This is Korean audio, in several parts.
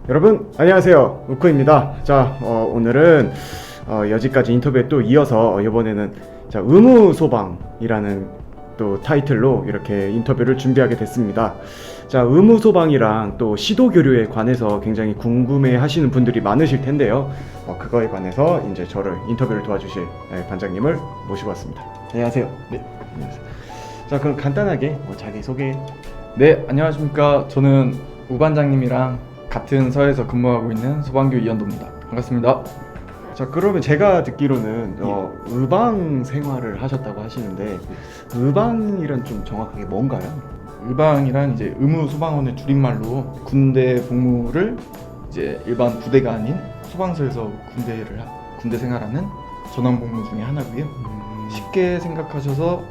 여러분 안녕하세요, 우크입니다. 자, 오늘은 여지까지 인터뷰에 또 이어서 이번에는 자, 의무소방이라는 또 타이틀로 이렇게 인터뷰를 준비하게 됐습니다. 자, 의무소방이랑 또 시도교류에 관해서 굉장히 궁금해 하시는 분들이 많으실 텐데요. 그거에 관해서 이제 저를 인터뷰를 도와주실 반장님을 모시고 왔습니다. 안녕하세요. 네. 안녕하세요. 자, 그럼 간단하게 자기소개. 네, 안녕하십니까. 저는 우 반장님이랑 같은 서에서 근무하고 있는 소방교 이현도입니다. 반갑습니다. 자, 그러면 제가 듣기로는 의방 생활을 하셨다고 하시는데 의방이란 좀 정확하게 뭔가요? 의방이란 이제 의무소방원의 줄임말로 군대 복무를 이제 일반 부대가 아닌 소방서에서 군대 생활하는 전원 복무 중에 하나고요. 쉽게 생각하셔서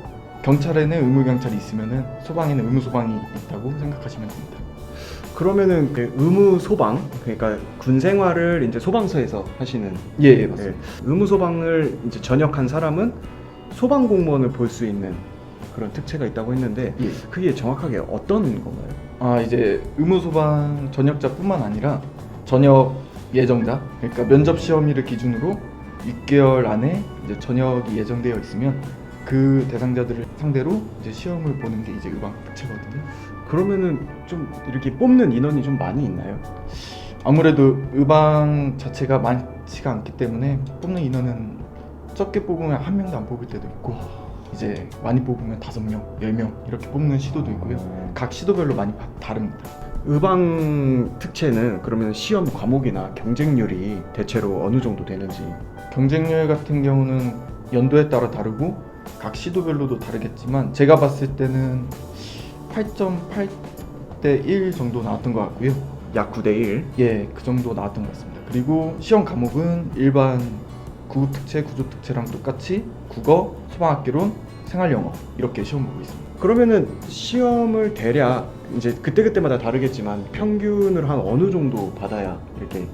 경찰에는 의무경찰이 있으면은 소방에는 의무소방이 있다고 생각하시면 됩니다. 그러면은 그 의무소방, 그러니까 군 생활을 이제 소방서에서 하시는. 예, 맞습니다. 의무소방을 이제 전역한 사람은 소방 공무원을 볼 수 있는 그런 특채가 있다고 했는데 예. 그게 정확하게 어떤 건가요? 이제 의무소방 전역자뿐만 아니라 전역 예정자, 그러니까 면접 시험일을 기준으로 6개월 안에 이제 전역이 예정되어 있으면 그 대상자들을 상대로 이제 시험을 보는 게 이제 의방 특채거든요. 그러면은 좀 이렇게 뽑는 인원이 좀 많이 있나요? 아무래도 의방 자체가 많지가 않기 때문에 뽑는 인원은 적게 뽑으면 한 명도 안 뽑을 때도 있고 이제 많이 뽑으면 5명, 10명 이렇게 뽑는 시도도 있고요. 각 시도별로 많이 다릅니다. 의방 특채는 그러면 시험 과목이나 경쟁률이 대체로 어느 정도 되는지. 경쟁률 같은 경우는 연도에 따라 다르고 각 시도별로도 다르겠지만 제가 봤을 때는 8.8대 1 정도 나왔던 것 같고요. 약 9대 1. 예, 그 정도 나왔던 것 같습니다. 그리고 시험 과목은 일반 구급특채, 구조특채랑 똑같이 국어, 소방학개론, 생활영어 이렇게 시험 보고 있습니다. 그러면은 시험을 대략 이제 그때그때마다 다르겠지만 평균을 한 어느 정도 받아야 이렇게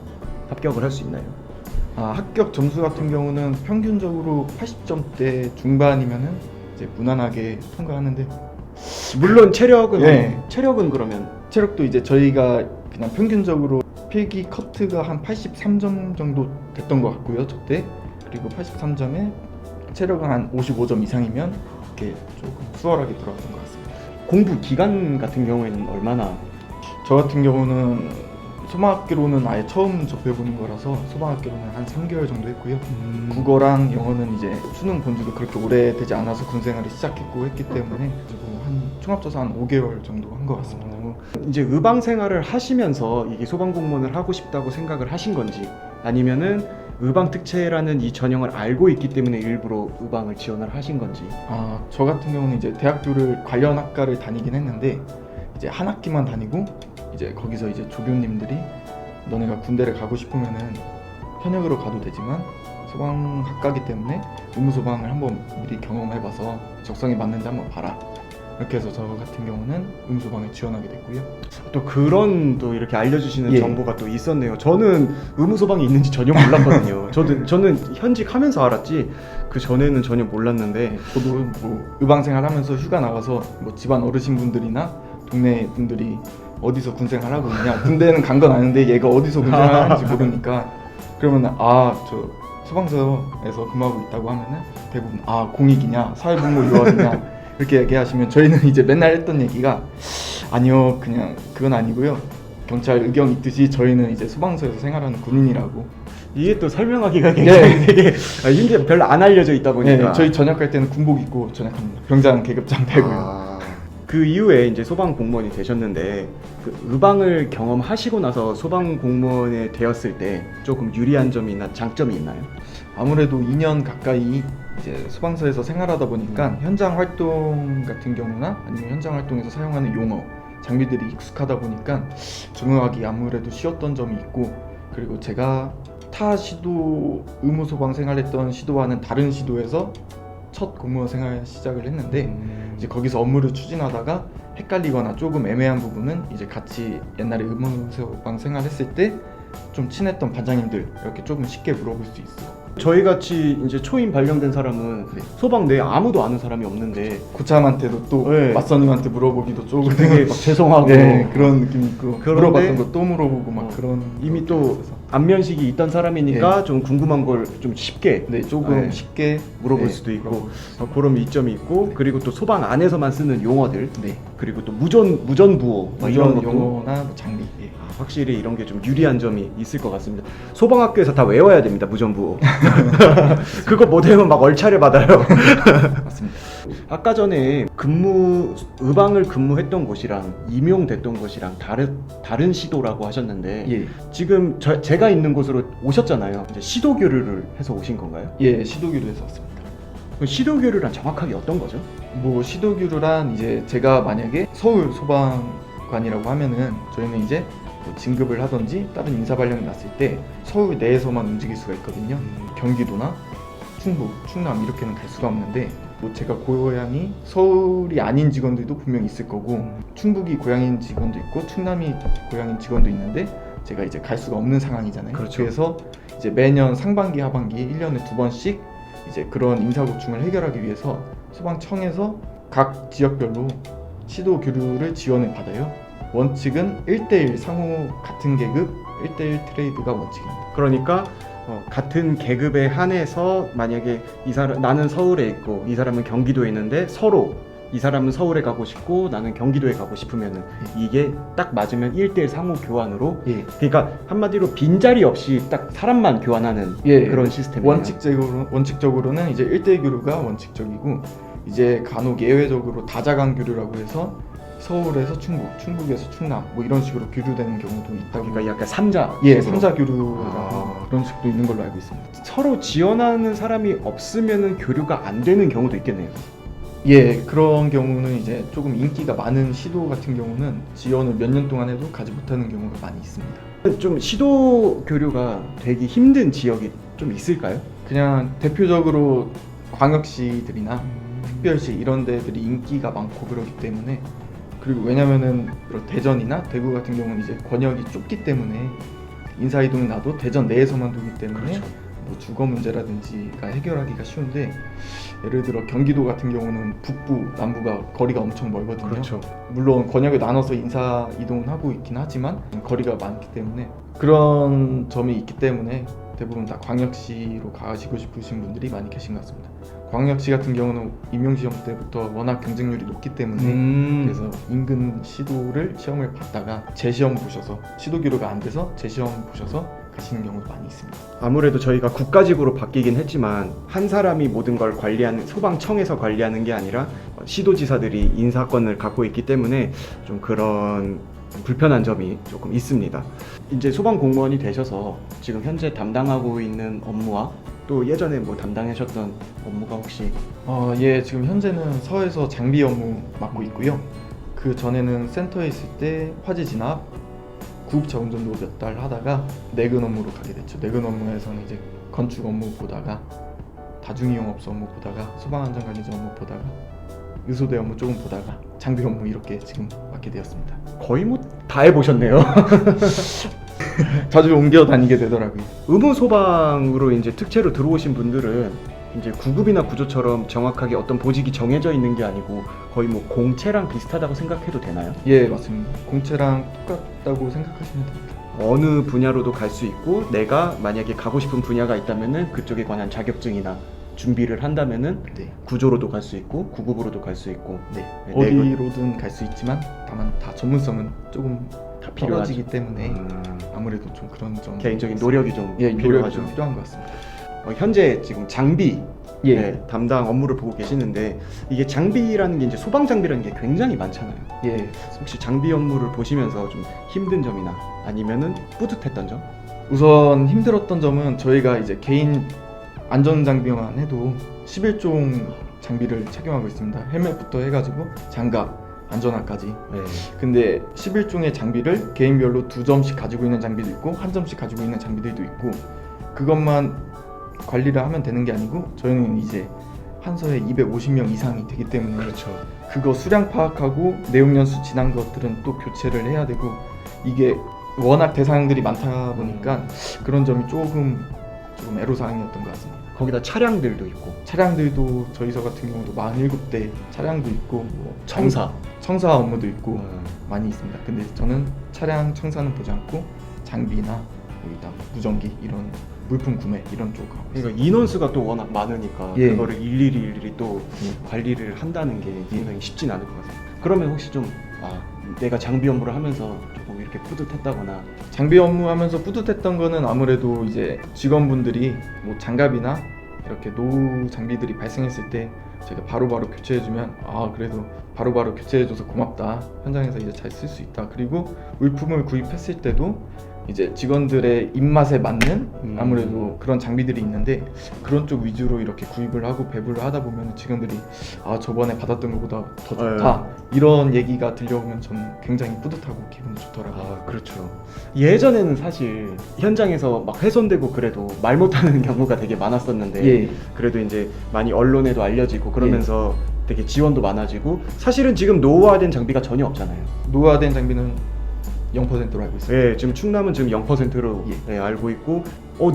합격을 할 수 있나요? 합격 점수 같은 경우는 평균적으로 80점대 중반이면은 이제 무난하게 통과하는데 물론 체력은 예. 체력은 그러면 체력도 이제 저희가 그냥 평균적으로 필기 커트가 한 83점 정도 됐던 것 같고요, 저때. 그리고 83점에 체력은 한 55점 이상이면 이렇게 조금 수월하게 들어갔던 것 같습니다. 공부 기간 같은 경우에는 얼마나? 저 같은 경우는 소방학개론은 아예 처음 접해보는 거라서 소방학개론은 한 3개월 정도 했고요. 국어랑 영어는 이제 수능 본 지도 그렇게 오래되지 않아서 군생활을 시작했고 했기 때문에 한 총합쳐서 한 5개월 정도 한 것 같습니다. 이제 의방 생활을 하시면서 이게 소방 공무원을 하고 싶다고 생각을 하신 건지 아니면은 의방 특채라는 이 전형을 알고 있기 때문에 일부러 의방을 지원을 하신 건지. 저 같은 경우는 이제 대학교를 관련 학과를 다니긴 했는데 이제 한 학기만 다니고 이제 거기서 이제 조교님들이 너네가 군대를 가고 싶으면은 현역으로 가도 되지만 소방학과기 때문에 의무소방을 한번 미리 경험해봐서 적성에 맞는지 한번 봐라. 이렇게 해서 저 같은 경우는 의무소방에 지원하게 됐고요. 또 그런 또 이렇게 알려주시는 예. 정보가 또 있었네요. 저는 의무소방이 있는지 전혀 몰랐거든요. 저는 현직하면서 알았지 그 전에는 전혀 몰랐는데. 저도 뭐 의방생활하면서 휴가 나가서 뭐 집안 어르신분들이나 동네 분들이 어디서 군생활하고 있냐, 군대는 간 건 아는데 얘가 어디서 군생활하는지 모르니까 그러면 저 소방서에서 근무하고 있다고 하면은 대부분 공익이냐 사회복무요원이냐 이렇게 얘기하시면 저희는 이제 맨날 했던 얘기가 아니요, 그냥 그건 아니고요, 경찰 의경 있듯이 저희는 이제 소방서에서 생활하는 군인이라고. 이게 또 설명하기가 굉장히 되게 힘들, 별로 안 알려져 있다 보니까. 네, 저희 전역할 때는 군복 입고 전역합니다. 병장 계급장 빼고요. 그 이후에 이제 소방 공무원이 되셨는데 그 의방을 경험하시고 나서 소방 공무원이 되었을 때 조금 유리한 점이나 장점이 있나요? 아무래도 2년 가까이 이제 소방서에서 생활하다 보니까 현장 활동 같은 경우나 아니면 현장 활동에서 사용하는 용어, 장비들이 익숙하다 보니까 적응하기 아무래도 쉬웠던 점이 있고, 그리고 제가 타 시도 의무소방 생활했던 시도와는 다른 시도에서 첫 공무원 생활 시작을 했는데 이제 거기서 업무를 추진하다가 헷갈리거나 조금 애매한 부분은 이제 같이 옛날에 의무소방 생활했을 때 좀 친했던 반장님들 이렇게 조금 쉽게 물어볼 수 있어 저희 같이 이제 초임 발령된 사람은 네. 소방 내에 아무도 아는 사람이 없는데 고참한테도 또 네. 맞선님한테 물어보기도 조금 되게 막 죄송하고 네, 그런 느낌 있고 그런데 물어봤던 거 또 물어보고 막 어, 그런 이미 거 또 있어서. 안면식이 있던 사람이니까 좀 궁금한 걸 좀 쉽게 네, 조금 네. 쉽게 물어볼 네, 수도 있고 물어볼 수 있어요. 그런 이점이 있고 그리고 또 소방 안에서만 쓰는 용어들 네, 그리고 또 무전부호 뭐 이런 것도 용어나 뭐 장비 예. 확실히 이런 게 좀 유리한 점이 있을 것 같습니다. 소방학교에서 다 외워야 됩니다. 무전부호. 그거 못 외우면 막 얼차려 받아요. 맞습니다. 아까 전에 의방을 근무했던 곳이랑 임용됐던 곳이랑 다른 시도라고 하셨는데 예, 지금 제가 있는 곳으로 오셨잖아요. 이제 시도 교류를 해서 오신 건가요? 예, 시도규로에서 왔습니다. 그 시도 교류란 정확하게 어떤 거죠? 뭐 시도규로란 이제 제가 만약에 서울 소방관이라고 하면은 저희는 이제 뭐 진급을 하든지 다른 인사 발령이 났을 때 서울 내에서만 움직일 수가 있거든요. 경기도나 충북, 충남 이렇게는 갈 수가 없는데 뭐 제가 고향이 서울이 아닌 직원들도 분명히 있을 거고 충북이 고향인 직원도 있고 충남이 고향인 직원도 있는데 제가 이제 갈 수가 없는 상황이잖아요. 그렇죠. 그래서 이제 매년 상반기, 하반기 1년에 2번씩 이제 그런 인사고충을 해결하기 위해서 소방청에서 각 지역별로 시도 교류를 지원을 받아요. 원칙은 1대1 상호 같은 계급 1대1 트레이드가 원칙입니다. 그러니까 같은 계급에 한해서 만약에 나는 서울에 있고 이 사람은 경기도에 있는데 서로 이 사람은 서울에 가고 싶고 나는 경기도에 가고 싶으면은 이게 딱 맞으면 1대1 상호 교환으로 예. 그러니까 한마디로 빈자리 없이 딱 사람만 교환하는 예. 그런 시스템이에요. 원칙적으로는 이제 1대1 교류가 원칙적이고 이제 간혹 예외적으로 다자간 교류라고 해서 서울에서 충북, 충북에서 충남 뭐 이런 식으로 교류되는 경우도 있다고. 그러니까 약간 삼자 예, 식으로. 3자 교류라고 아. 그런 식도 있는 걸로 알고 있습니다. 서로 지원하는 사람이 없으면은 교류가 안 되는 경우도 있겠네요. 예, 그런 경우는 이제 조금 인기가 많은 시도 같은 경우는 지원을 몇 년 동안 해도 가지 못하는 경우가 많이 있습니다. 좀 시도 교류가 되기 힘든 지역이 좀 있을까요? 그냥 대표적으로 광역시들이나 특별시 이런 데들이 인기가 많고 그러기 때문에 그리고 왜냐면은 그런 대전이나 대구 같은 경우는 이제 권역이 좁기 때문에 인사이동이 나도 대전 내에서만 두기 때문에 그렇죠. 뭐 주거 문제라든지가 해결하기가 쉬운데 예를 들어 경기도 같은 경우는 북부, 남부가 거리가 엄청 멀거든요. 그렇죠. 물론 권역을 나눠서 인사 이동은 하고 있긴 하지만 거리가 많기 때문에 그런 점이 있기 때문에 대부분 다 광역시로 가시고 싶으신 분들이 많이 계신 것 같습니다. 광역시 같은 경우는 임용시험 때부터 워낙 경쟁률이 높기 때문에 그래서 인근 시도를 시험을 봤다가 재시험 보셔서 시도 교류가 안 돼서 재시험 보셔서 가시는 경우도 많이 있습니다. 아무래도 저희가 국가직으로 바뀌긴 했지만 한 사람이 모든 걸 관리하는 소방청에서 관리하는 게 아니라 시도지사들이 인사권을 갖고 있기 때문에 좀 그런 불편한 점이 조금 있습니다. 이제 소방 공무원이 되셔서 지금 현재 담당하고 있는 업무와 또 예전에 뭐 담당하셨던 업무가 혹시 예, 지금 현재는 서에서 장비 업무 맡고 있고요. 그 전에는 센터에 있을 때 화재 진압, 구급차 운전도 몇 달 하다가 내근 업무로 가게 됐죠. 내근 업무에서는 이제 건축 업무 보다가 다중이용업소 업무 보다가 소방안전관리자 업무 보다가 의소대 업무 조금 보다가 장비 업무 이렇게 지금 맡게 되었습니다. 거의 뭐 다 해보셨네요. 자주 옮겨 다니게 되더라고요. 의무소방으로 이제 특채로 들어오신 분들은 이제 구급이나 구조처럼 정확하게 어떤 보직이 정해져 있는 게 아니고 거의 뭐 공채랑 비슷하다고 생각해도 되나요? 예, 맞습니다. 공채랑 똑같다고 생각하시면 됩니다. 어느 분야로도 갈 수 있고 내가 만약에 가고 싶은 분야가 있다면은 그쪽에 관한 자격증이나 준비를 한다면은 네. 구조로도 갈 수 있고 구급으로도 갈 수 있고 네. 네, 어디로든 갈 수 있지만 다만 다 전문성은 조금 다 떨어지기 때문에 음, 아무래도 좀 그런 점 개인적인 노력이 좀 예, 노력이 필요하죠. 좀 필요한 것 같습니다. 현재 지금 장비 예. 네, 담당 업무를 보고 계시는데 이게 장비라는 게 이제 소방 장비라는 게 굉장히 많잖아요. 예. 혹시 장비 업무를 보시면서 좀 힘든 점이나 아니면은 뿌듯했던 점? 우선 힘들었던 점은 저희가 이제 개인 안전 장비만 해도 11종 장비를 착용하고 있습니다. 헬멧부터 해가지고 장갑, 안전화까지. 네. 근데 11종의 장비를 개인별로 2점씩 가지고 있는 장비도 있고 1점씩 가지고 있는 장비들도 있고 그것만 관리를 하면 되는 게 아니고 저희는 이제 한 서에 250명 이상이 되기 때문에 그렇죠. 그거 수량 파악하고 내용 연수 지난 것들은 또 교체를 해야 되고 이게 워낙 대상들이 많다 보니까 그런 점이 조금 조금 애로사항이었던 것 같습니다. 거기다 차량들도 있고 차량들도 저희서 같은 경우도 47대 차량도 있고 뭐 청사. 청사 업무도 있고 많이 있습니다. 근데 저는 차량 청사는 보지 않고 장비나 여기다 무전기 이런 물품 구매 이런 쪽 하고 있습니다. 그러니까 인원수가 또 워낙 많으니까 예. 그거를 일일이 또 관리를 한다는 게 굉장히 쉽진 않을 것 같아요. 그러면 혹시 좀 내가 장비 업무를 하면서 조금 이렇게 뿌듯했다거나 장비 업무하면서 뿌듯했던 거는 아무래도 이제 직원분들이 뭐 장갑이나 이렇게 노후 장비들이 발생했을 때 제가 바로바로 교체해주면 그래도 바로바로 교체해줘서 고맙다, 현장에서 이제 잘 쓸 수 있다. 그리고 물품을 구입했을 때도 이제 직원들의 입맛에 맞는 아무래도 그런 장비들이 있는데 그런 쪽 위주로 이렇게 구입을 하고 배부를 하다 보면 직원들이 저번에 받았던 것보다 더 좋다 이런 얘기가 들려오면 저는 굉장히 뿌듯하고 기분이 좋더라고요. 그렇죠. 예전에는 사실 현장에서 막 훼손되고 그래도 말 못하는 경우가 되게 많았었는데 예. 그래도 이제 많이 언론에도 알려지고 그러면서 되게 지원도 많아지고 사실은 지금 노후화된 장비가 전혀 없잖아요. 노후화된 장비는 0%로 알고 있어요. 예, 지금 충남은 지금 0%로 알고 있고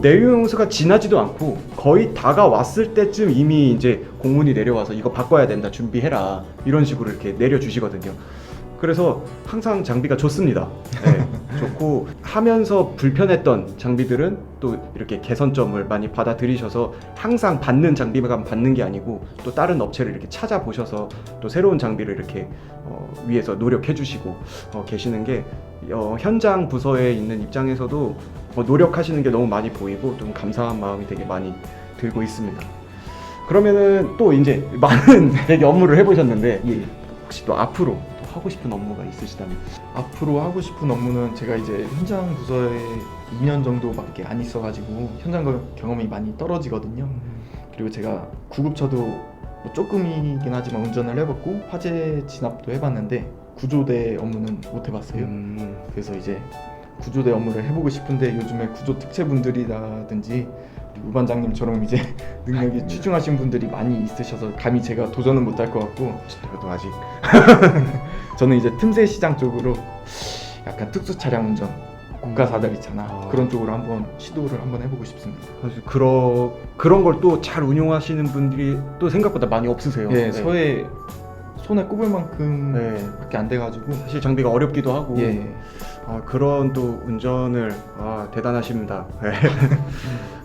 내용수가 지나지도 않고 거의 다가왔을 때쯤 이미 이제 공문이 내려와서 이거 바꿔야 된다, 준비해라 이런 식으로 이렇게 내려주시거든요. 그래서 항상 장비가 좋습니다. 네, 좋고 하면서 불편했던 장비들은 또 이렇게 개선점을 많이 받아들이셔서 항상 받는 장비만 받는 게 아니고 또 다른 업체를 이렇게 찾아보셔서 또 새로운 장비를 이렇게 위해서 노력해 주시고 계시는 게 현장 부서에 있는 입장에서도 노력하시는 게 너무 많이 보이고 좀 감사한 마음이 되게 많이 들고 있습니다. 그러면은 또 이제 많은 되게 업무를 해보셨는데 혹시 또 앞으로 하고 싶은 업무가 있으시다면? 앞으로 하고 싶은 업무는 제가 이제 현장 부서에 2년 정도밖에 안 있어가지고 현장 경험이 많이 떨어지거든요. 그리고 제가 구급차도 뭐 조금이긴 하지만 운전을 해봤고 화재 진압도 해봤는데 구조대 업무는 못 해봤어요. 그래서 이제 구조대 업무를 해보고 싶은데 요즘에 구조 특채분들이라든지 우반장님처럼 이제 능력이 출중하신 분들이 많이 있으셔서 감히 제가 도전은 못할 것 같고 저도 아직 저는 이제 틈새 시장 쪽으로 약간 특수 차량 운전 고가 사달 있잖아. 그런 쪽으로 한번 시도를 한번 해보고 싶습니다. 사실 그런 걸 또 잘 운용하시는 분들이 또 생각보다 많이 없으세요. 예, 서해 손에 꼽을 만큼 밖에 안 돼가지고 사실 장비가 어렵기도 하고 예. 그런 또 운전을 대단하십니다.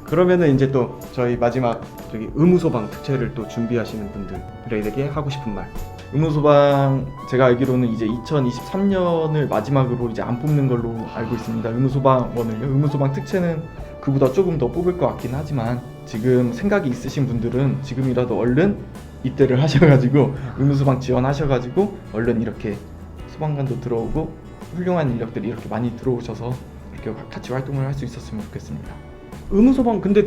그러면은 이제 또 저희 마지막 저기 의무소방 특채를 또 준비하시는 분들에게 하고 싶은 말. 의무소방 제가 알기로는 이제 2023년을 마지막으로 이제 안 뽑는 걸로 알고 있습니다. 의무소방원을요. 의무소방 특채는 그보다 조금 더 뽑을 것 같긴 하지만 지금 생각이 있으신 분들은 지금이라도 얼른 입대를 하셔가지고 의무소방 지원하셔가지고 얼른 이렇게 소방관도 들어오고 훌륭한 인력들이 이렇게 많이 들어오셔서 이렇게 같이 활동을 할 수 있었으면 좋겠습니다. 의무소방 근데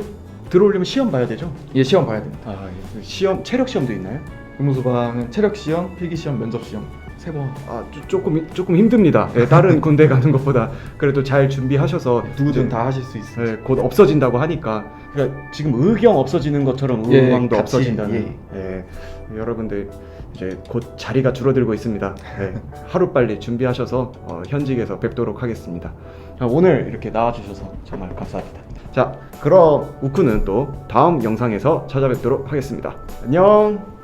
들어오려면 시험 봐야 되죠? 예, 시험 봐야 됩니다. 시험 체력 시험도 있나요? 의무소방은 체력 시험, 필기 시험, 면접 시험 3번. 조금 힘듭니다. 다른 군대 가는 것보다 그래도 잘 준비하셔서 누구든 다 하실 수 있습니다. 곧 없어진다고 하니까 그러니까 지금 의경 없어지는 것처럼 의무방도 같이, 없어진다는. 여러분들 이제 곧 자리가 줄어들고 있습니다. 하루빨리 준비하셔서 현직에서 뵙도록 하겠습니다. 오늘 이렇게 나와주셔서 정말 감사합니다. 자, 그럼 우쿠는 또 다음 영상에서 찾아뵙도록 하겠습니다. 안녕.